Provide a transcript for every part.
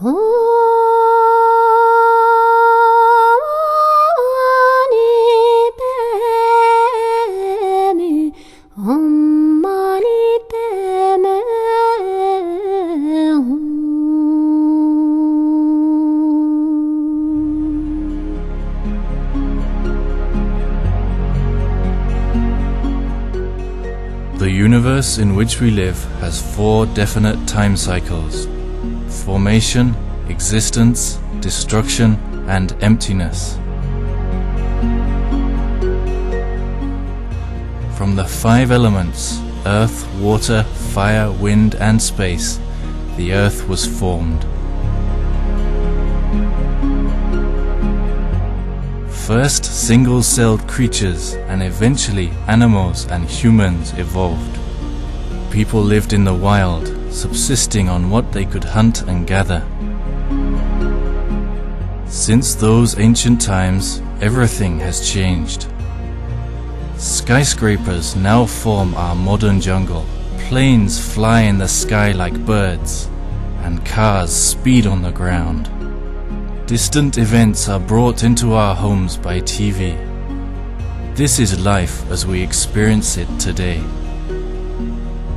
The universe in which we live has 4 definite time cycles: formation, existence, destruction, and emptiness. From the 5 elements, earth, water, fire, wind, and space, the earth was formed. First, single-celled creatures and eventually animals and humans evolved. People lived in the wild, subsisting on what they could hunt and gather. Since those ancient times, everything has changed. Skyscrapers now form our modern jungle, planes fly in the sky like birds, and cars speed on the ground. Distant events are brought into our homes by TV. This is life as we experience it today.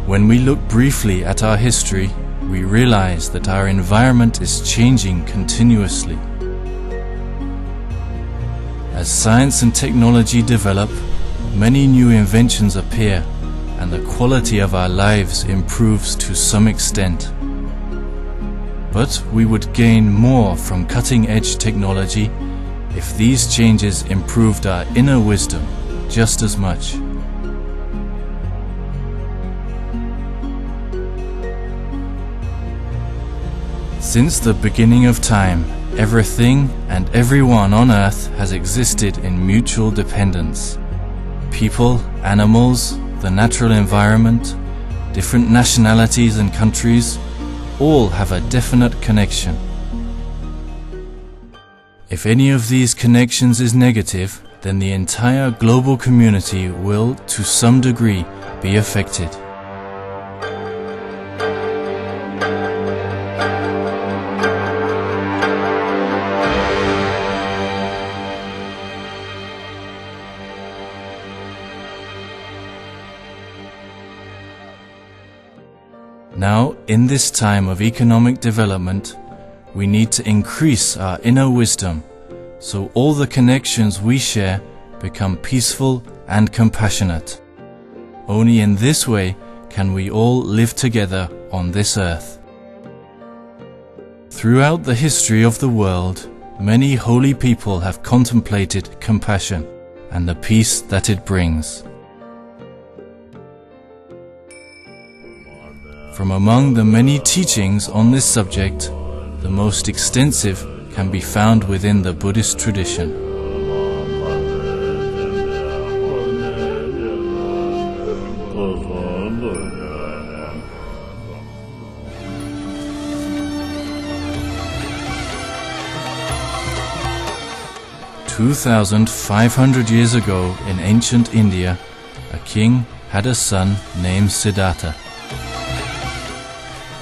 When we look briefly at our history, we realize that our environment is changing continuously. As science and technology develop, many new inventions appear, and the quality of our lives improves to some extent. But we would gain more from cutting-edge technology if these changes improved our inner wisdom just as much. Since the beginning of time, everything and everyone on Earth has existed in mutual dependence. People, animals, the natural environment, different nationalities and countries, all have a definite connection. If any of these connections is negative, then the entire global community will, to some degree, be affected. Now, in this time of economic development, we need to increase our inner wisdom, so all the connections we share become peaceful and compassionate. Only in this way can we all live together on this earth. Throughout the history of the world, many holy people have contemplated compassion and the peace that it brings. From among the many teachings on this subject, the most extensive can be found within the Buddhist tradition. "2,500 years ago in ancient India, a king had a son named Siddhartha.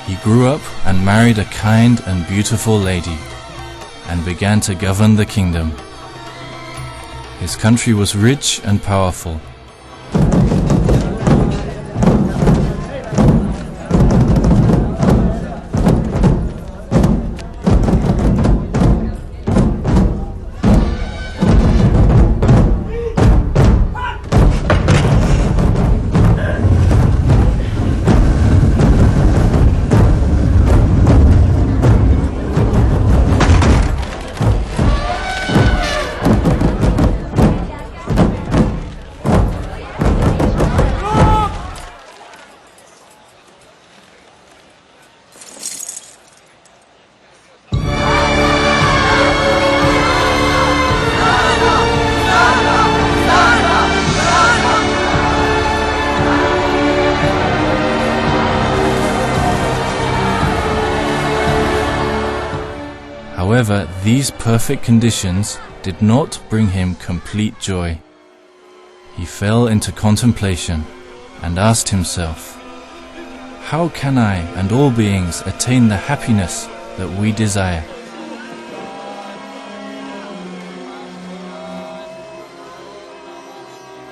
He grew up and married a kind and beautiful lady, and began to govern the kingdom. His country was rich and powerful. However, these perfect conditions did not bring him complete joy. He fell into contemplation and asked himself, "How can I and all beings attain the happiness that we desire.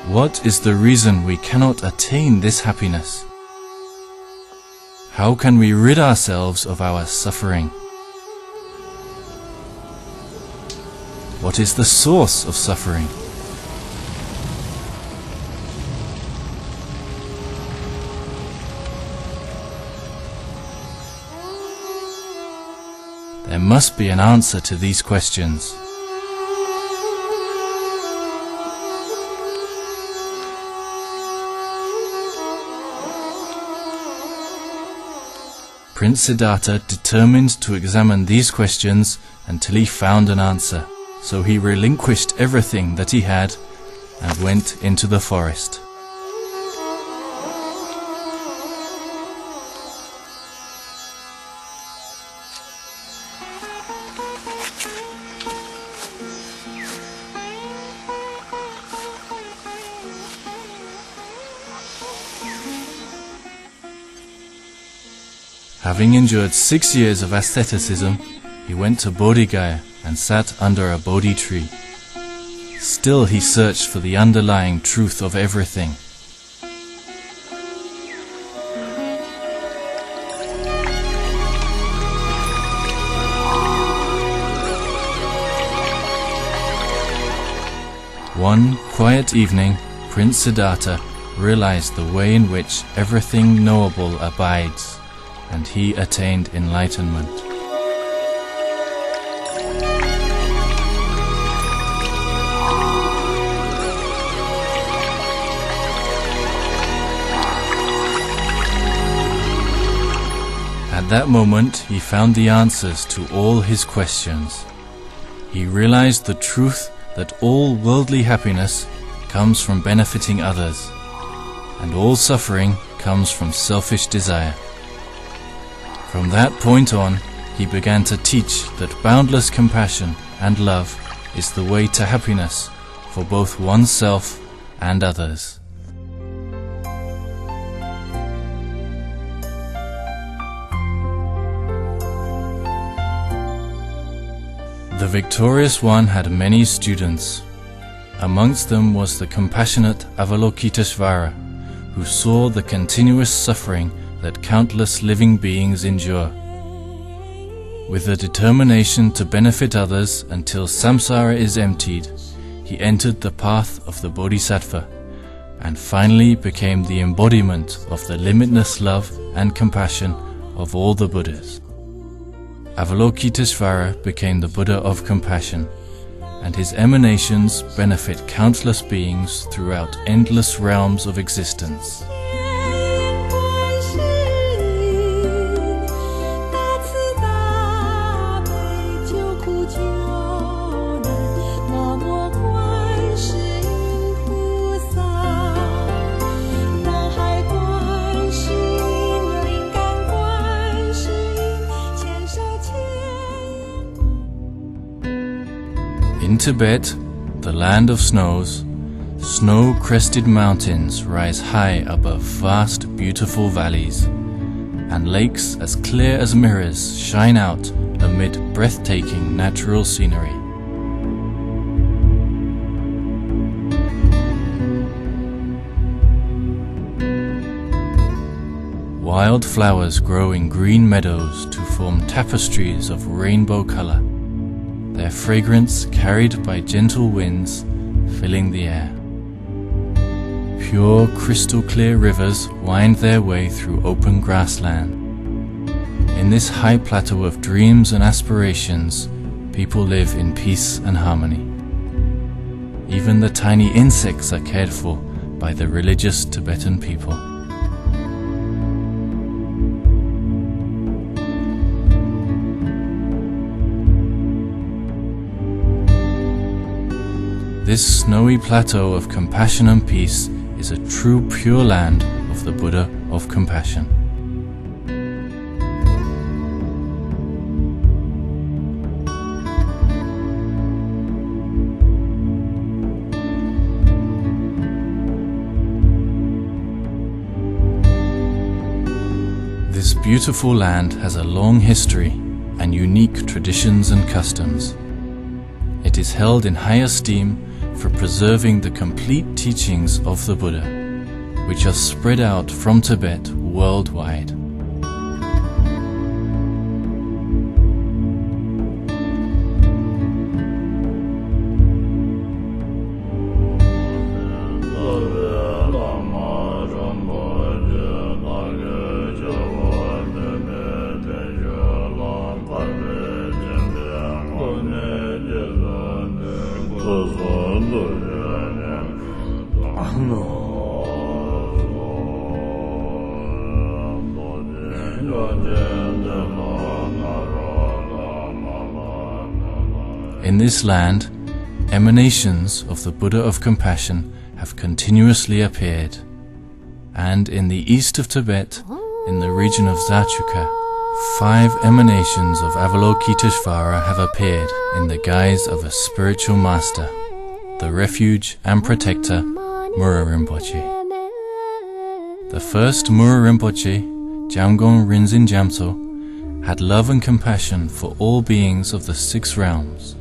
What is the reason we cannot attain this happiness? How can we rid ourselves of our suffering? What is the source of suffering? There must be an answer to these questions. Prince Siddhartha determined to examine these questions until he found an answer. So he relinquished everything that he had and went into the forest. Having endured 6 years of asceticism, he went to Bodhigaya and sat under a Bodhi tree. Still he searched for the underlying truth of everything. One quiet evening, Prince Siddhartha realized the way in which everything knowable abides, and he attained enlightenment. At that moment, he found the answers to all his questions. He realized the truth that all worldly happiness comes from benefiting others, and all suffering comes from selfish desire. From that point on, he began to teach that boundless compassion and love is the way to happiness for both oneself and others. The victorious one had many students. Amongst them was the compassionate Avalokiteshvara, who saw the continuous suffering that countless living beings endure. With the determination to benefit others until samsara is emptied, he entered the path of the Bodhisattva and finally became the embodiment of the limitless love and compassion of all the Buddhas. Avalokiteshvara became the Buddha of compassion, and his emanations benefit countless beings throughout endless realms of existence. In Tibet, the land of snows, snow-crested mountains rise high above vast, beautiful valleys, and lakes as clear as mirrors shine out amid breathtaking natural scenery. Wild flowers grow in green meadows to form tapestries of rainbow color, their fragrance carried by gentle winds filling the air. Pure, crystal-clear rivers wind their way through open grassland. In this high plateau of dreams and aspirations, people live in peace and harmony. Even the tiny insects are cared for by the religious Tibetan people. This snowy plateau of compassion and peace is a true pure land of the Buddha of compassion. This beautiful land has a long history, and and unique traditions and customs. It is held in high esteem for preserving the complete teachings of the Buddha, which are spread out from Tibet worldwide. In this land, emanations of the Buddha of Compassion have continuously appeared, and in the east of Tibet, in the region of Zachuka, 5 emanations of Avalokiteshvara have appeared in the guise of a spiritual master, the refuge and protector Mura Rinpoche. The first Mura Rinpoche, Jamgon Rinzin Jamso, had love and compassion for all beings of the 6 realms,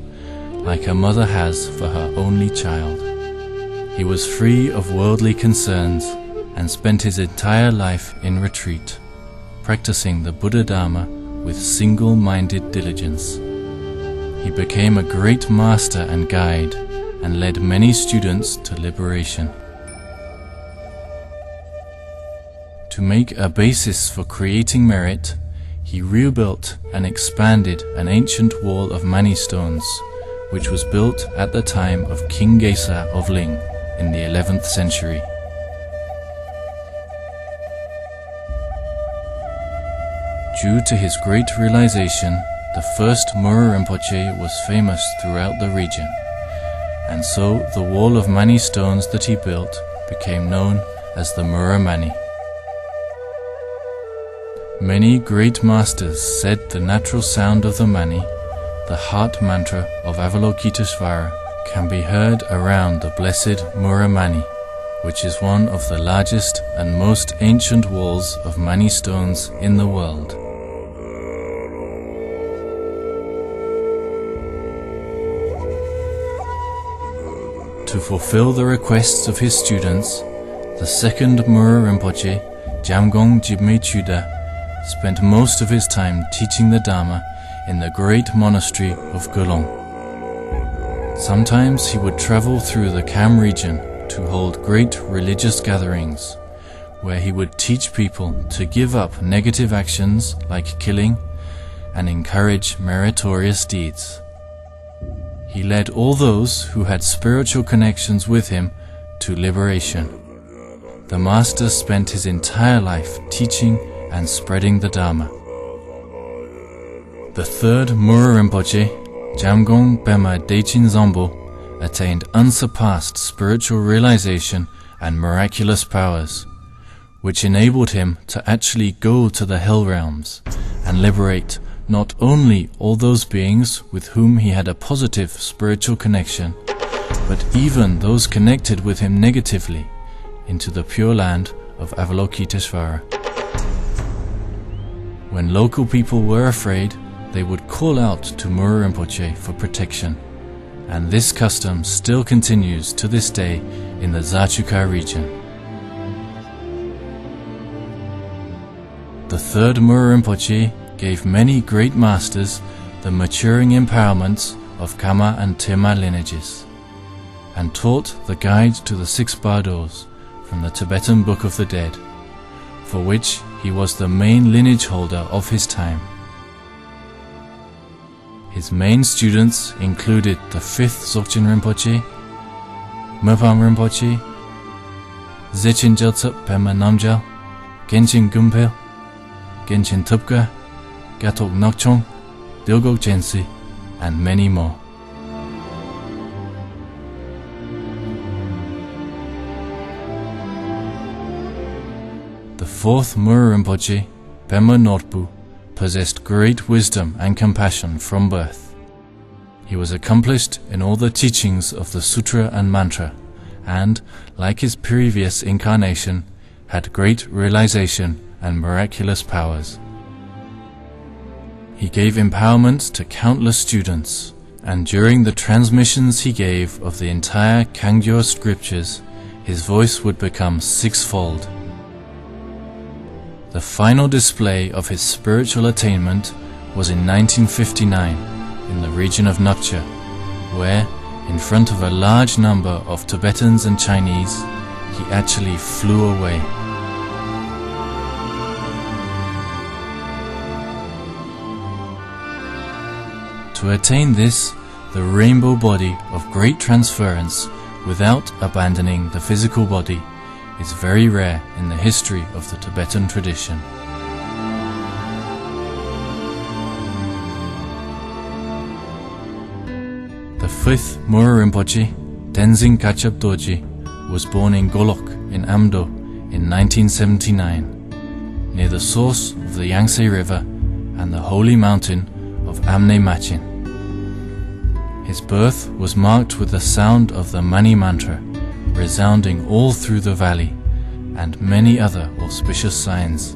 like a mother has for her only child. He was free of worldly concerns and spent his entire life in retreat, practicing the Buddha Dharma with single-minded diligence. He became a great master and guide and led many students to liberation. To make a basis for creating merit, he rebuilt and expanded an ancient wall of mani stones, which was built at the time of King Gesa of Ling in the 11th century. Due to his great realization, the first Mura Rinpoche was famous throughout the region, and so the wall of mani stones that he built became known as the Mura Mani. Many great masters said the natural sound of the mani, the heart mantra of Avalokiteshvara, can be heard around the blessed Mura Mani, which is one of the largest and most ancient walls of mani stones in the world. To fulfill the requests of his students, the second Mura Rinpoche, Jamgon Jigme Chuda, spent most of his time teaching the Dharma in the great monastery of Gelong. Sometimes he would travel through the Kham region to hold great religious gatherings, where he would teach people to give up negative actions like killing and encourage meritorious deeds. He led all those who had spiritual connections with him to liberation. The master spent his entire life teaching and spreading the Dharma. The third Mura Rinpoche, Jamgon Pema Dechin Zombo, attained unsurpassed spiritual realization and miraculous powers, which enabled him to actually go to the hell realms and liberate not only all those beings with whom he had a positive spiritual connection, but even those connected with him negatively into the pure land of Avalokiteshvara. When local people were afraid, they would call out to Mura Rinpoche for protection, and this custom still continues to this day in the Zachuka region. The third Mura Rinpoche gave many great masters the maturing empowerments of Kama and Tema lineages, and taught the guide to the 6 Bardos from the Tibetan Book of the Dead, for which he was the main lineage holder of his time. His main students included the 5th Dzogchen Rinpoche, Mepam Rinpoche, Dzechin Geltsup Pema Namgyal, Genshin Gumpel, Genshin Tupka, Gatok Nokchong, Dilgok Jensi, and many more. The 4th Mura Rinpoche, Pema Norpu, possessed great wisdom and compassion from birth. He was accomplished in all the teachings of the sutra and mantra, and, like his previous incarnation, had great realization and miraculous powers. He gave empowerment to countless students, and during the transmissions he gave of the entire Kangyo scriptures, his voice would become sixfold. The final display of his spiritual attainment was in 1959 in the region of Nokcha, where, in front of a large number of Tibetans and Chinese, he actually flew away. To attain this, the rainbow body of great transference without abandoning the physical body, is very rare in the history of the Tibetan tradition. The fifth Mura Rinpoche, Tenzin Kachab Dorji, was born in Golok in Amdo in 1979, near the source of the Yangtze River and the holy mountain of Amne Machin. His birth was marked with the sound of the Mani Mantra, resounding all through the valley, and many other auspicious signs.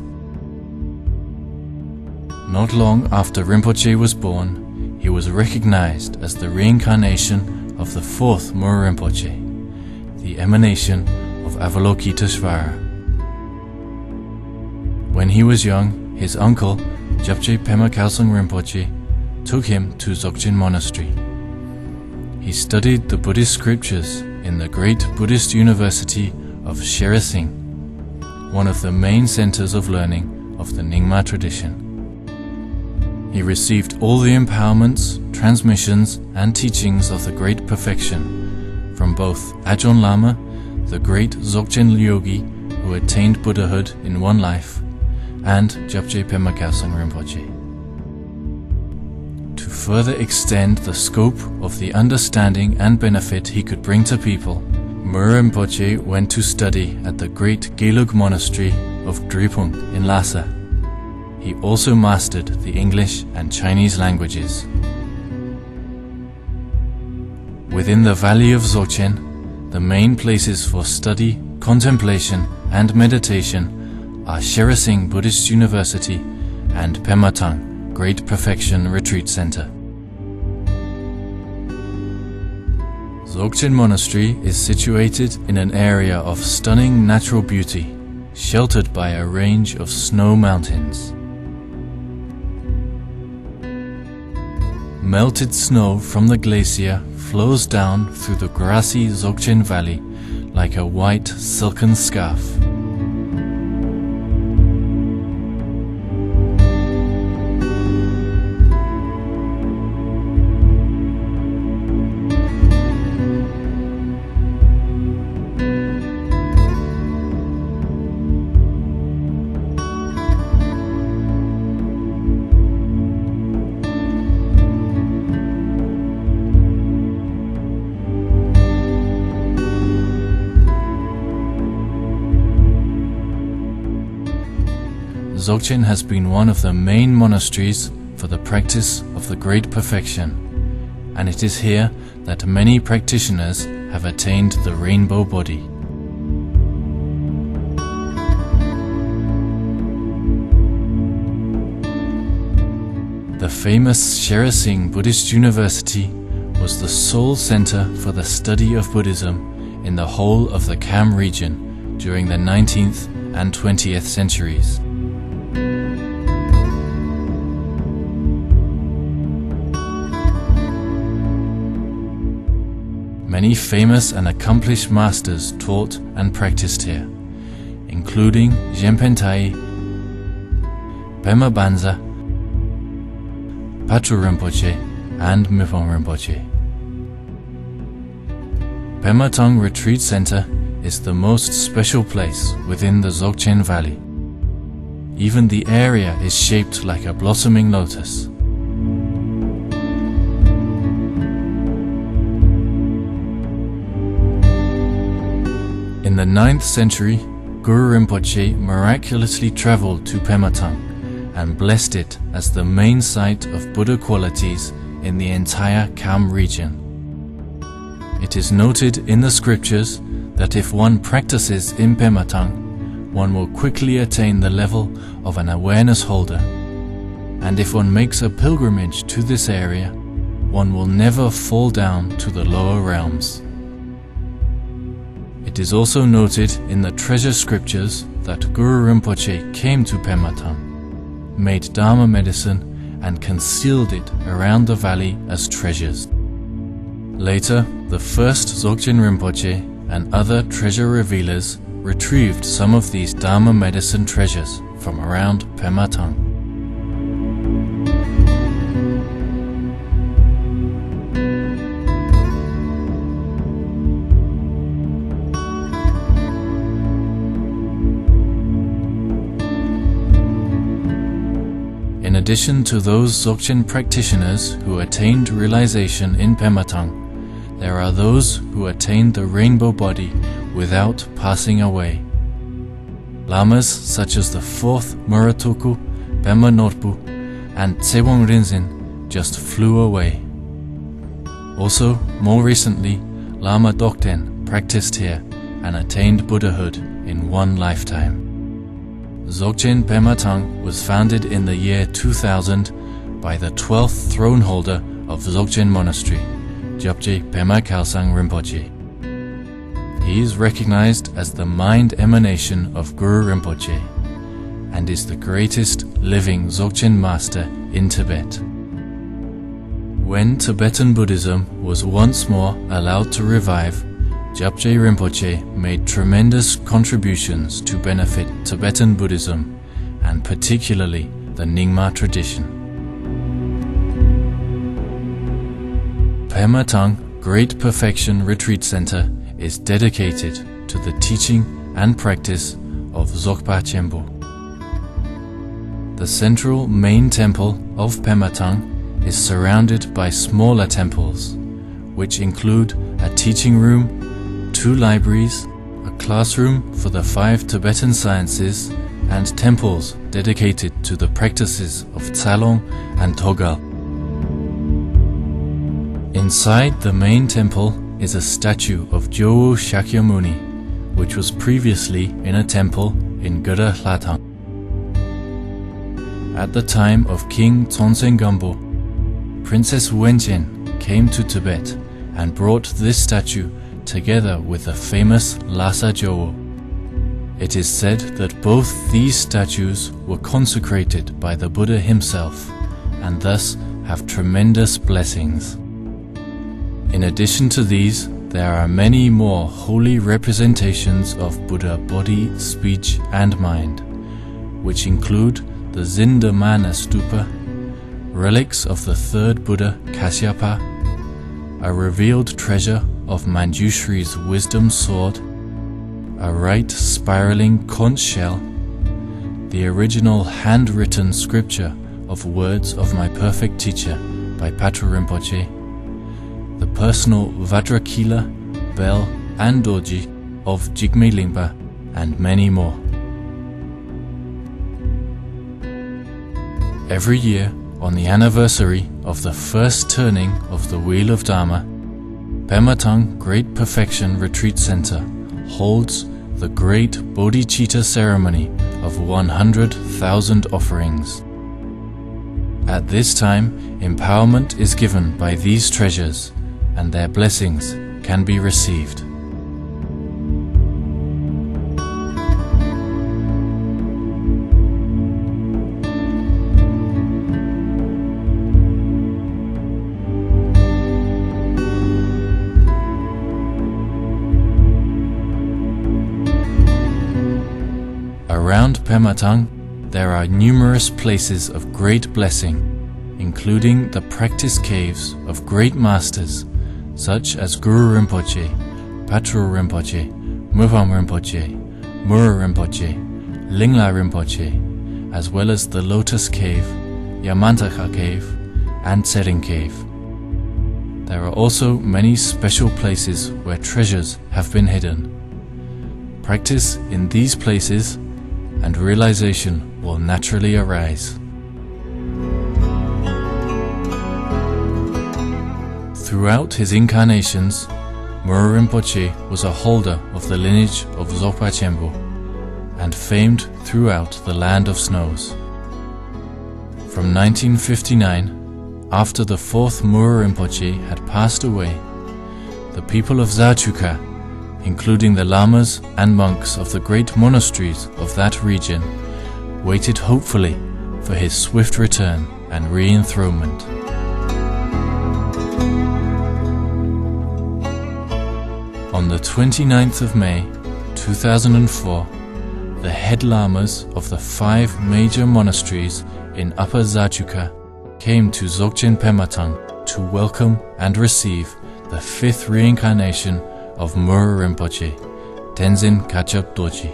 Not long after Rinpoche was born, he was recognized as the reincarnation of the fourth Mura Rinpoche, the emanation of Avalokiteshvara. When he was young, his uncle, Japje Pema Khalsang Rinpoche, took him to Dzogchen Monastery. He studied the Buddhist scriptures in the great Buddhist University of Sheresing, one of the main centers of learning of the Nyingma tradition. He received all the empowerments, transmissions, and teachings of the Great Perfection from both Ajahn Lama, the great Dzogchen yogi who attained Buddhahood in one life, and Japje Pema Khalsang Rinpoche. To further extend the scope of the understanding and benefit he could bring to people, Mura Rinpoche went to study at the great Gelug Monastery of Drepung in Lhasa. He also mastered the English and Chinese languages. Within the valley of Dzogchen, the main places for study, contemplation, and meditation are Sheresing Buddhist University and Pematang Great Perfection Retreat Center. Dzogchen Monastery is situated in an area of stunning natural beauty, sheltered by a range of snow mountains. Melted snow from the glacier flows down through the grassy Dzogchen Valley like a white silken scarf. Dzogchen has been one of the main monasteries for the practice of the Great Perfection, and it is here that many practitioners have attained the rainbow body. The famous Sheresing Buddhist University was the sole center for the study of Buddhism in the whole of the Kham region during the 19th and 20th centuries. Many famous and accomplished masters taught and practiced here, including Zhenpen Tai, Pema Banza, Patrul Rinpoche, and Mipon Rinpoche. Pematang Retreat Center is the most special place within the Dzogchen Valley. Even the area is shaped like a blossoming lotus. In the 9th century, Guru Rinpoche miraculously traveled to Pematang and blessed it as the main site of Buddha qualities in the entire Kham region. It is noted in the scriptures that if one practices in Pematang, one will quickly attain the level of an awareness holder. and if one makes a pilgrimage to this area, one will never fall down to the lower realms. It is also noted in the treasure scriptures that Guru Rinpoche came to Pematang, made Dharma medicine and concealed it around the valley as treasures. Later, the first Dzogchen Rinpoche and other treasure revealers retrieved some of these Dharma medicine treasures from around Pematang. In addition to those Dzogchen practitioners who attained realization in Pematang, there are those who attained the rainbow body without passing away. Lamas such as the 4th Muratoku, Pema Norpu, and Tsewang Rinzin just flew away. Also, more recently, Lama Dokten practiced here and attained Buddhahood in one lifetime. Dzogchen Pematang was founded in the year 2000 by the 12th throne holder of Dzogchen Monastery, Gyabje Pema Khalsang Rinpoche. He is recognized as the mind emanation of Guru Rinpoche and is the greatest living Dzogchen master in Tibet. When Tibetan Buddhism was once more allowed to revive, Gyabje Rinpoche made tremendous contributions to benefit Tibetan Buddhism and particularly the Nyingma tradition. Pematang Great Perfection Retreat Center is dedicated to the teaching and practice of Dzogpa Chenpo. The central main temple of Pematang is surrounded by smaller temples, which include a teaching room, 2 libraries, a classroom for the 5 Tibetan sciences, and temples dedicated to the practices of Tsalong and Togal. Inside the main temple is a statue of Jowo Shakyamuni, which was previously in a temple in Gura Hlatang. At the time of King Tongsen Gampo, Princess Wenchen came to Tibet and brought this statue together with the famous Lhasa Jowo. It is said that both these statues were consecrated by the Buddha himself and thus have tremendous blessings. In addition to these, there are many more holy representations of Buddha body, speech and mind, which include the Zindamana Stupa, relics of the 3rd Buddha Kasyapa, a revealed treasure of Manjushri's wisdom sword, a right spiraling conch shell, the original handwritten scripture of Words of My Perfect Teacher by Patu Rinpoche, the personal Vajrakila, bell and doji of Jigme Lingpa, and many more. Every year, on the anniversary of the first turning of the Wheel of Dharma, Pematang Great Perfection Retreat Center holds the Great Bodhicitta Ceremony of 100,000 offerings. At this time, empowerment is given by these treasures, and their blessings can be received. Around Pematang, there are numerous places of great blessing, including the practice caves of great masters such as Guru Rinpoche, Patu Rinpoche, Murpham Rinpoche, Mura Rinpoche, Lingla Rinpoche, as well as the Lotus Cave, Yamantaka Cave, and Tsering Cave. There are also many special places where treasures have been hidden. Practice in these places and realization will naturally arise. Throughout his incarnations, Mura Rinpoche was a holder of the lineage of Dzogpa Chenpo and famed throughout the land of snows. From 1959, after the fourth Mura Rinpoche had passed away, the people of Zachuka, including the lamas and monks of the great monasteries of that region, waited hopefully for his swift return and re-enthronement. On the 29th of May, 2004, the head lamas of the 5 major monasteries in Upper Zachuka came to Dzogchen Pematang to welcome and receive the 5th reincarnation of Mura Rinpoche, Tenzin Kachab Dorji.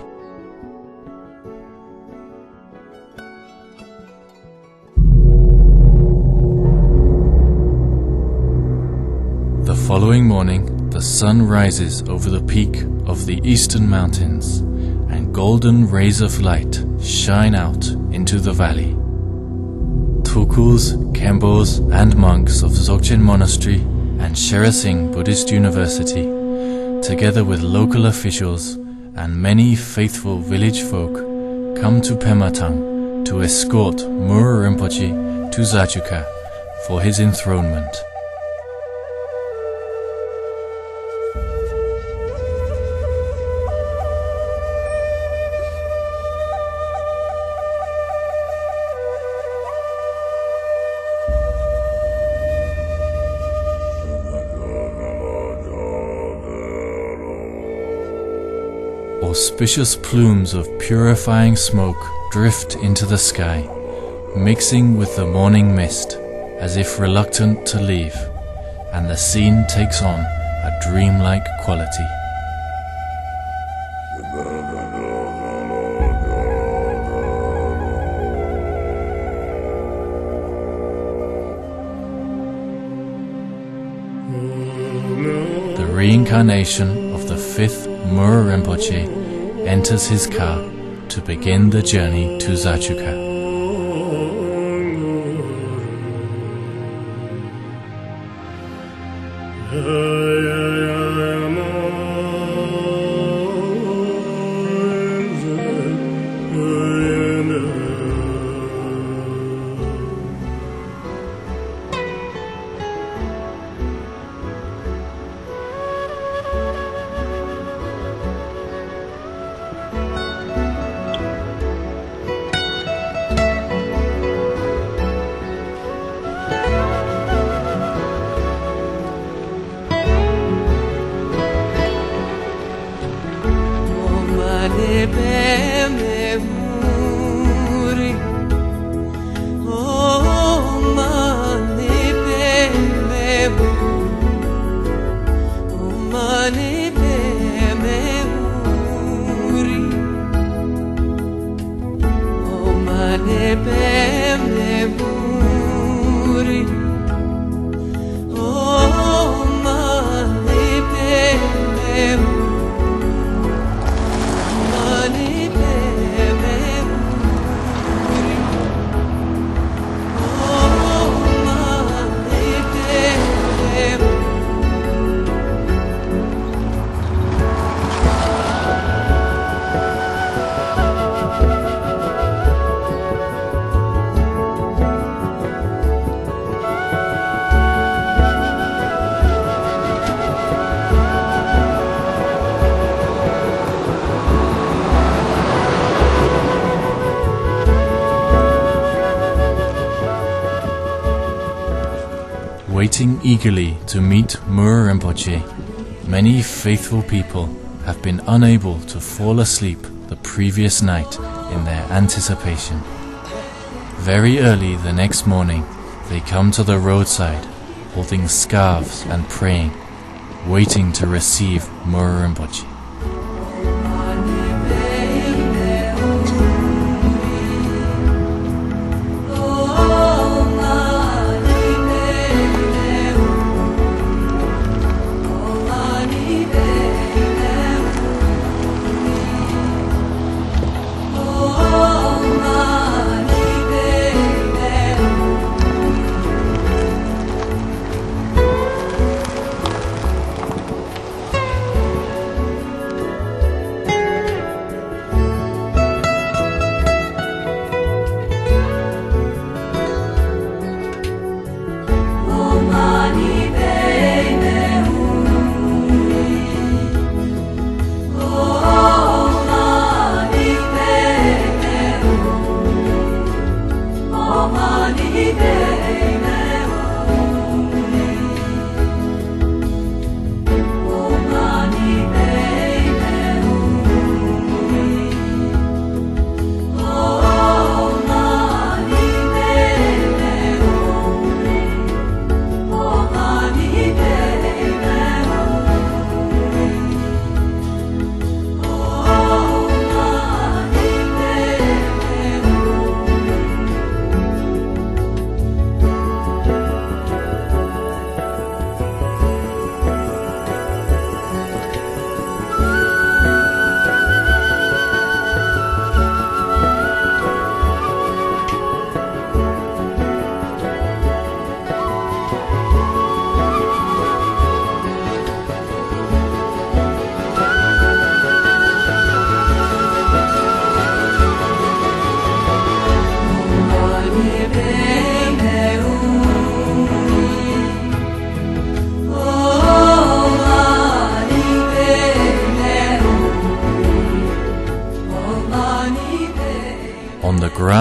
The following morning, the sun rises over the peak of the eastern mountains, and golden rays of light shine out into the valley. Tulkus, Khenpos and monks of Dzogchen Monastery and Sherasing Buddhist University, together with local officials and many faithful village folk, come to Pematang to escort Mura Rinpoche to Zachuka for his enthronement. Auspicious plumes of purifying smoke drift into the sky, mixing with the morning mist, as if reluctant to leave, and the scene takes on a dreamlike quality. The reincarnation of the 5th Mura Rinpoche enters his car to begin the journey to Zachuka. Waiting eagerly to meet Mura Rinpoche, many faithful people have been unable to fall asleep the previous night in their anticipation. Very early the next morning, they come to the roadside, holding scarves and praying, waiting to receive Mura Rinpoche.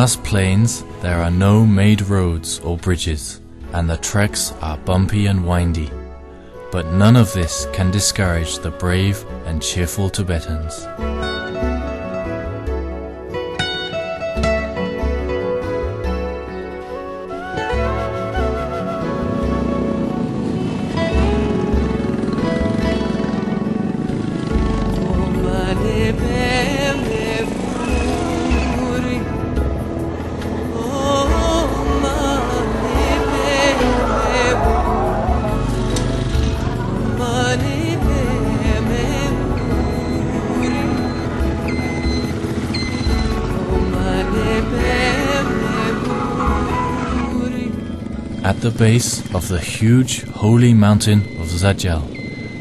vast plains, there are no made roads or bridges, and the treks are bumpy and windy. But none of this can discourage the brave and cheerful Tibetans. At the base of the huge holy mountain of Zajal,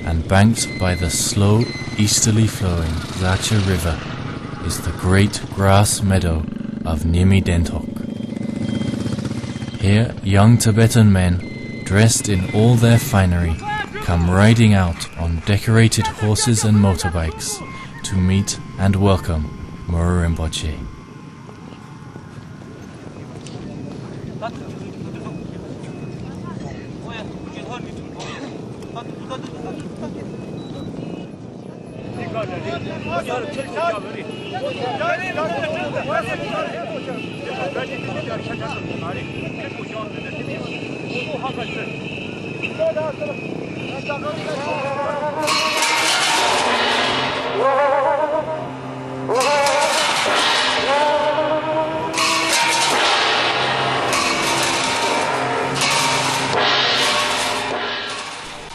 and banked by the slow, easterly flowing Zacha River, is the great grass meadow of Nimi Dentok. Here young Tibetan men, dressed in all their finery, come riding out on decorated horses and motorbikes to meet and welcome Muru Rinpoche.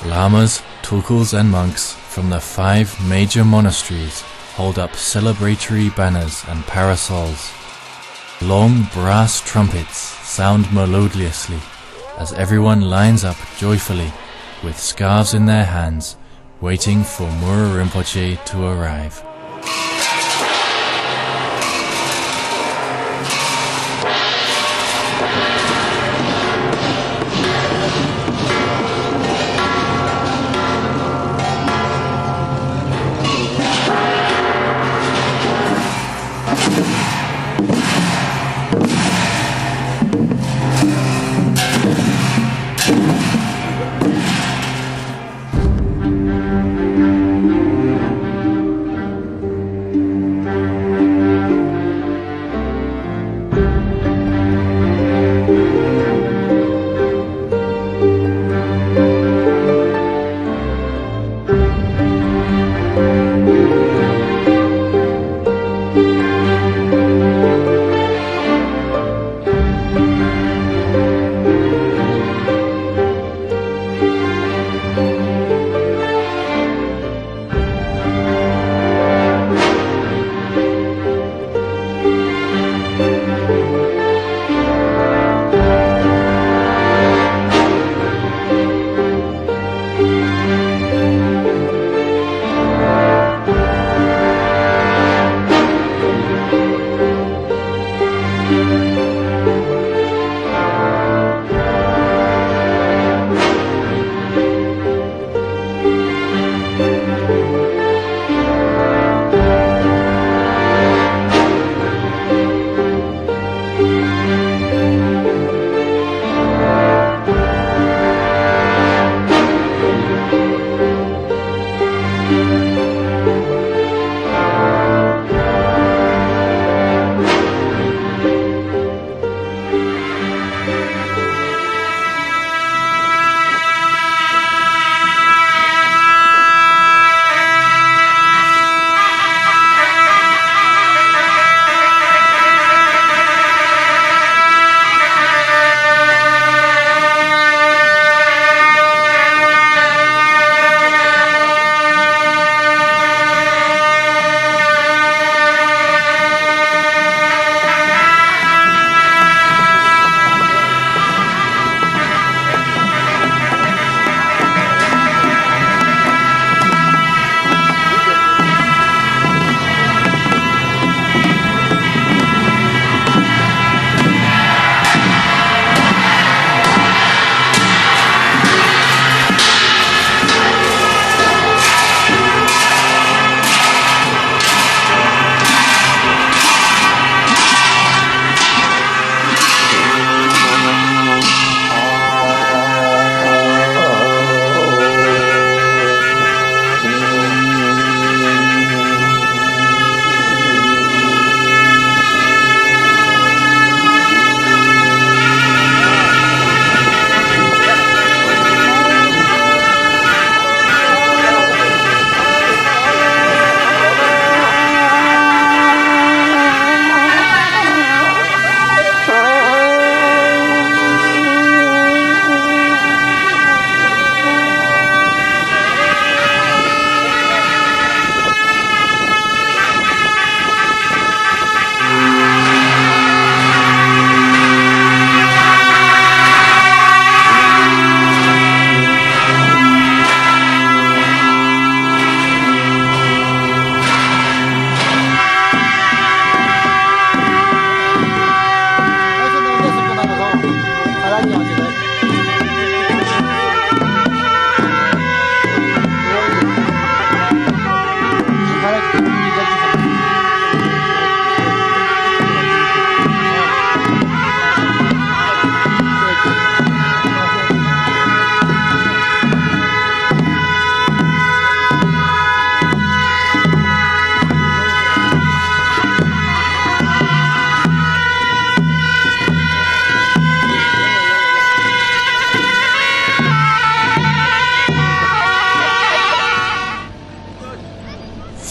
Lamas, tulkus and monks from the 5 major monasteries hold up celebratory banners and parasols. Long brass trumpets sound melodiously as everyone lines up joyfully with scarves in their hands, waiting for Muru Rinpoche to arrive.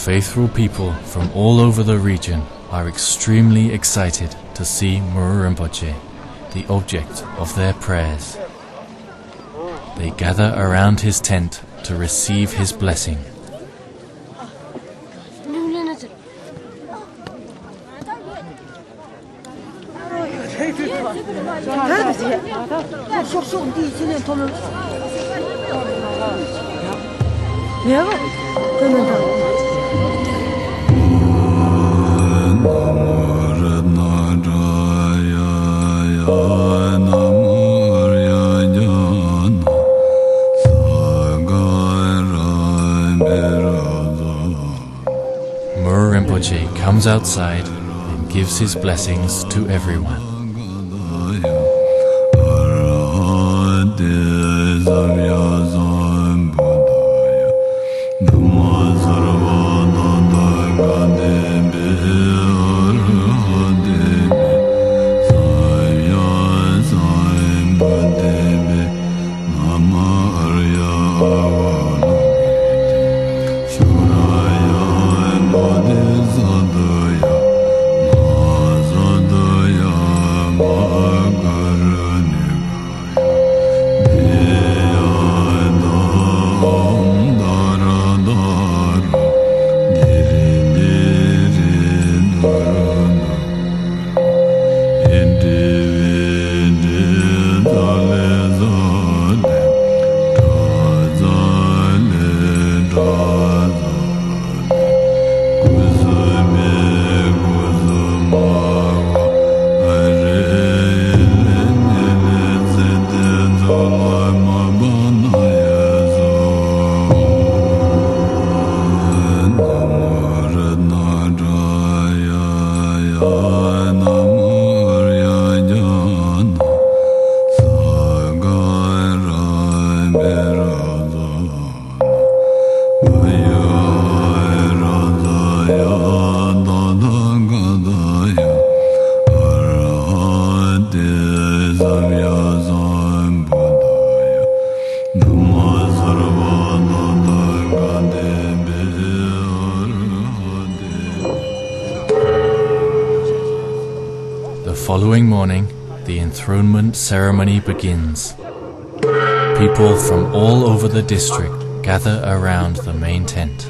Faithful people from all over the region are extremely excited to see Muru Rinpoche, the object of their prayers. They gather around his tent to receive his blessing. Muru Rinpoche comes outside and gives his blessings to everyone. The following morning, the enthronement ceremony begins. People from all over the district gather around the main tent.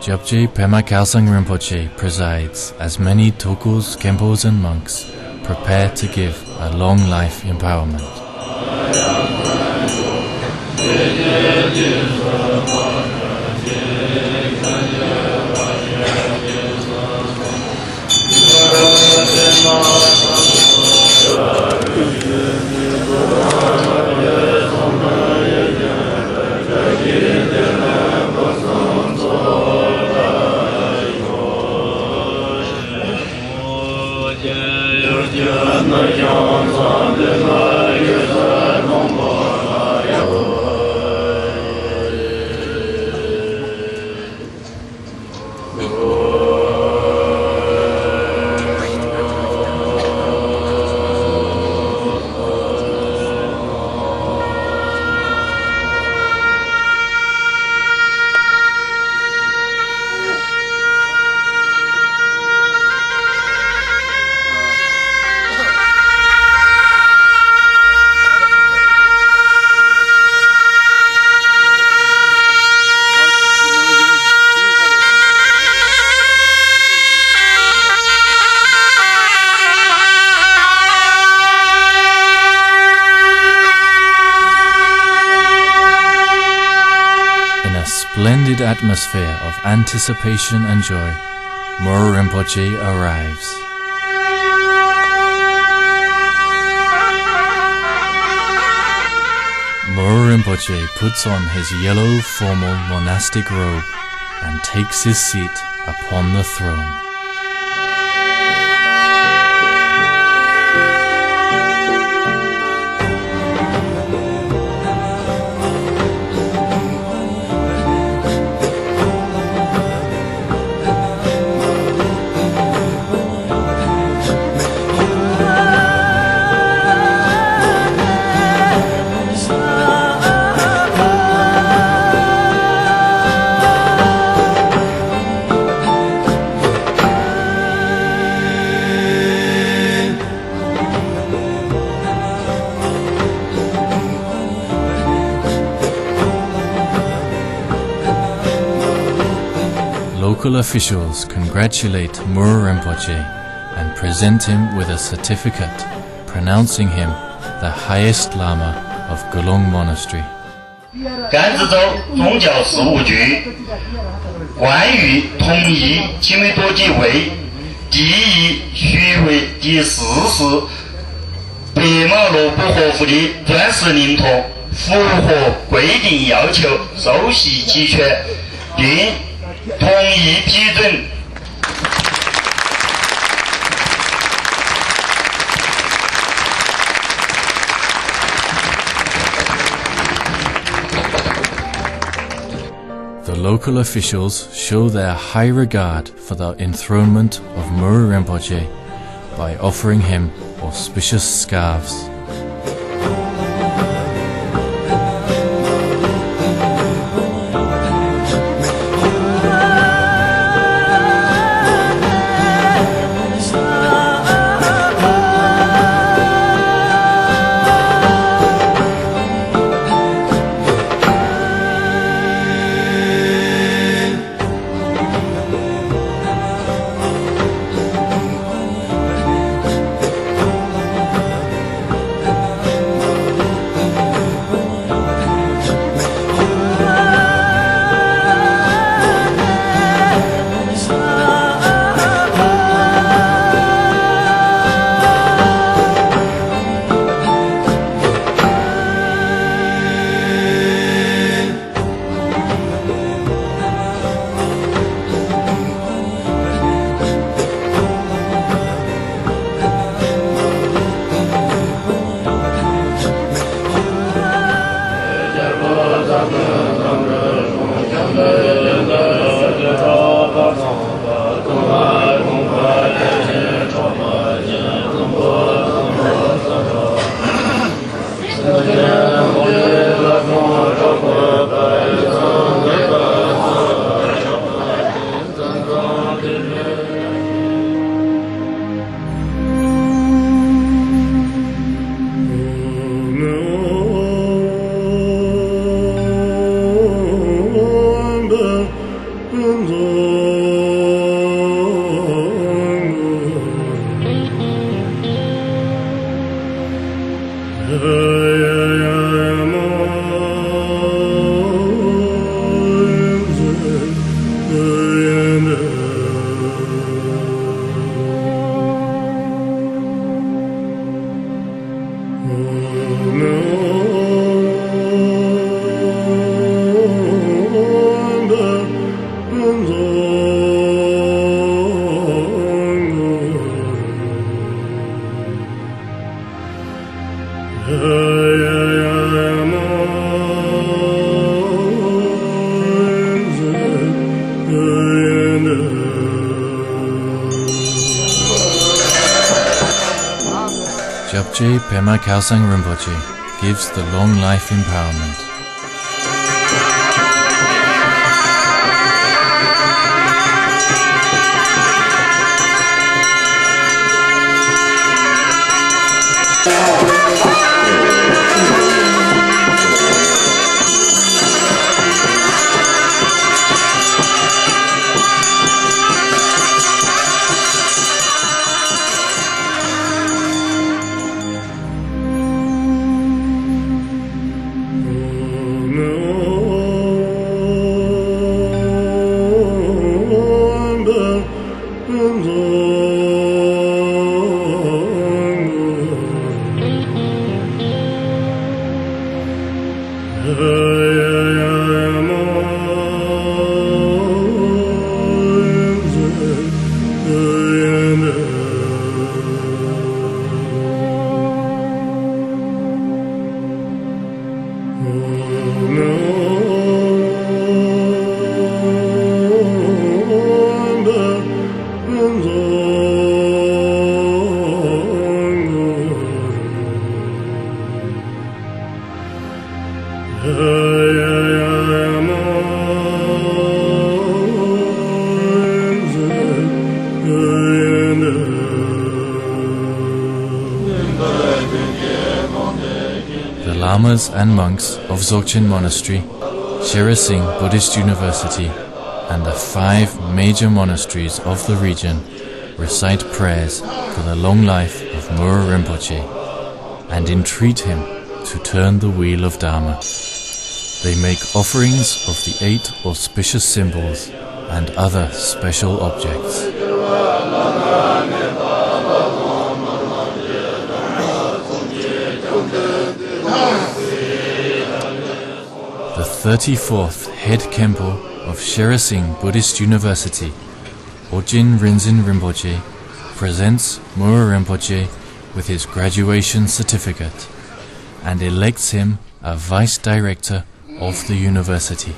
Jabje Pema Khalsang Rinpoche presides as many Tokus, Khenpos and monks prepare to give a long life empowerment. Splendid atmosphere of anticipation and joy, Muru Rinpoche arrives. Moro Rinpoche puts on his yellow formal monastic robe and takes his seat upon the throne. Local officials congratulate Muro Rinpoche and present him with a certificate pronouncing him the highest Lama of Gelong Monastery. 甘孜州宗教事务局关于同意青梅多吉为第一徐为第4世白马罗布活佛的专师灵托，符合规定要求，受系齐全，并同意批准。The local officials show their high regard for the enthronement of Muro Rinpoche by offering him auspicious scarves. Japje Pema Khalsang Rinpoche gives the long life empowerment. The lamas and monks of Dzogchen Monastery, Sheresing Buddhist University, and the 5 major monasteries of the region recite prayers for the long life of Mura Rinpoche and entreat him to turn the wheel of Dharma. They make offerings of the 8 auspicious symbols and other special objects. The 34th head Khenpo of Sheresing Buddhist University, Ojin Rinzin Rinpoche, presents Mura Rinpoche with his graduation certificate and elects him a vice director of the university.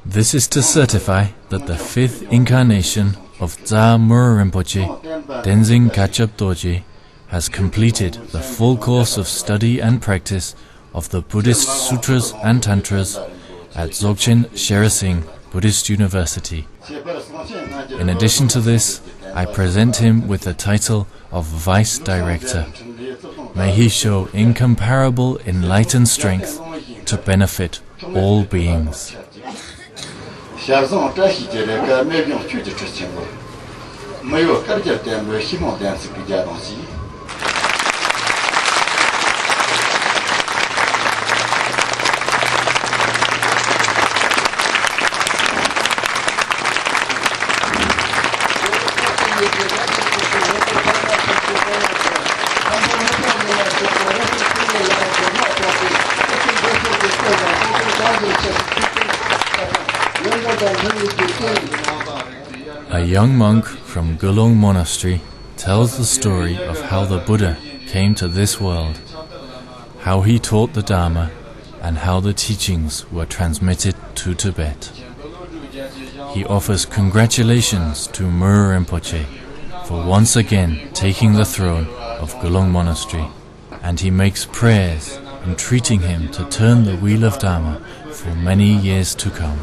This is to certify that the 5th incarnation of Dza Mura Rinpoche, Denzin Kachab Dorje, has completed the full course of study and practice of the Buddhist Sutras and Tantras at Dzogchen Sheresing Buddhist University. In addition to this, I present him with the title of Vice Director. May he show incomparable enlightened strength to benefit all beings. A young monk from Gelong Monastery tells the story of how the Buddha came to this world, how he taught the Dharma, and how the teachings were transmitted to Tibet. He offers congratulations to Mura Rinpoche for once again taking the throne of Gelong Monastery, and he makes prayers entreating him to turn the wheel of Dharma for many years to come.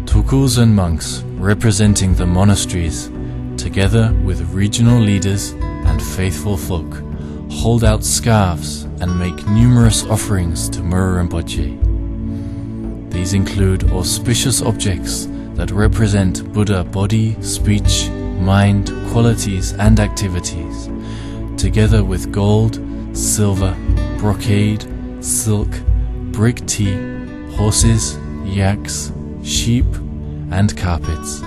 Tukus and monks representing the monasteries, together with regional leaders and faithful folk, hold out scarves and make numerous offerings to Mura Rinpoche. These include auspicious objects that represent Buddha body, speech, mind, qualities and activities, together with gold, silver, brocade, silk, brick tea, horses, yaks, sheep, and carpets.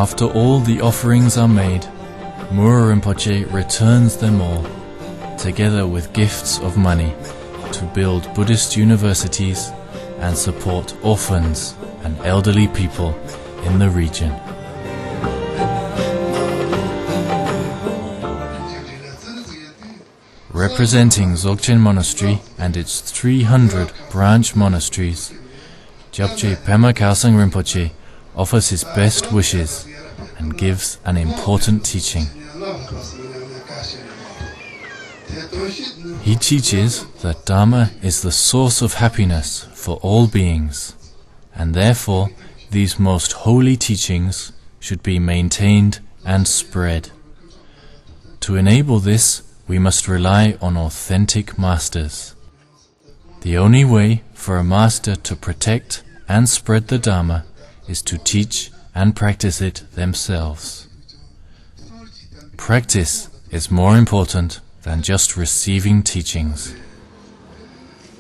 After all the offerings are made, Mura Rinpoche returns them all, together with gifts of money, to build Buddhist universities and support orphans and elderly people in the region. Representing Dzogchen Monastery and its 300 branch monasteries, Gyabje Pema Khalsang Rinpoche offers his best wishes and gives an important teaching. He teaches that Dharma is the source of happiness for all beings, and therefore these most holy teachings should be maintained and spread. To enable this, we must rely on authentic masters. The only way for a master to protect and spread the Dharma is to teach and practice it themselves. Practice is more important than just receiving teachings.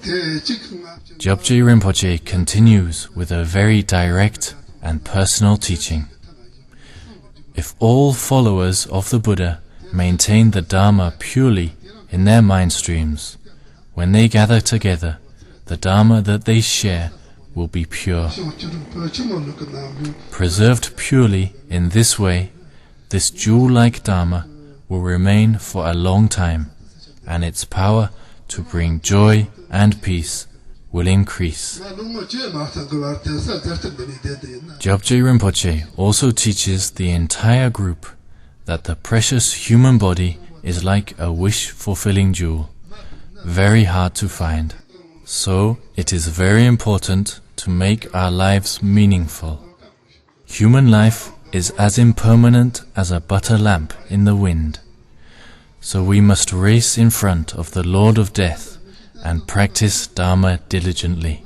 Gyabje Rinpoche continues with a very direct and personal teaching. If all followers of the Buddha maintain the Dharma purely in their mind streams, when they gather together, the Dharma that they share will be pure. Preserved purely in this way, this jewel-like Dharma will remain for a long time, and its power to bring joy and peace will increase. Gyabje Rinpoche also teaches the entire group that the precious human body is like a wish-fulfilling jewel, very hard to find. So it is very important to make our lives meaningful. Human life is as impermanent as a butter lamp in the wind. So we must race in front of the Lord of Death and practice Dharma diligently.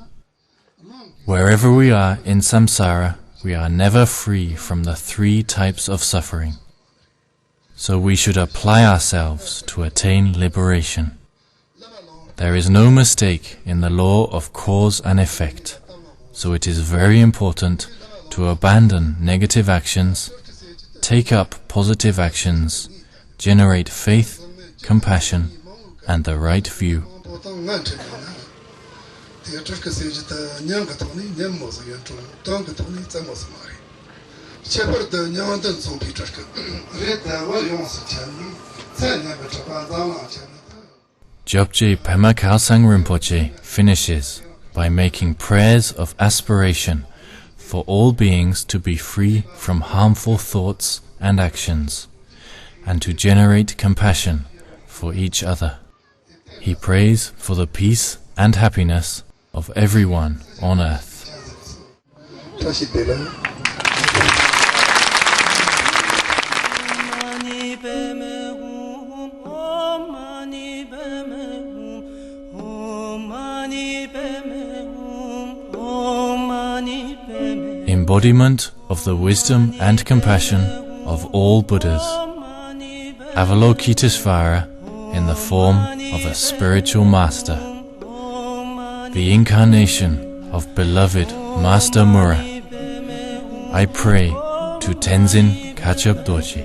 Wherever we are in samsara, we are never free from the 3 types of suffering. So we should apply ourselves to attain liberation. There is no mistake in the law of cause and effect, so it is very important to abandon negative actions, take up positive actions, generate faith, compassion, and the right view. Gyabje Pema Khalsang Rinpoche finishes by making prayers of aspiration for all beings to be free from harmful thoughts and actions, and to generate compassion for each other. He prays for the peace and happiness of everyone on earth. Embodiment of the wisdom and compassion of all Buddhas. Avalokitesvara in the form of a spiritual master. The incarnation of beloved Master Mura. I pray to Tenzin Kachab Dorji.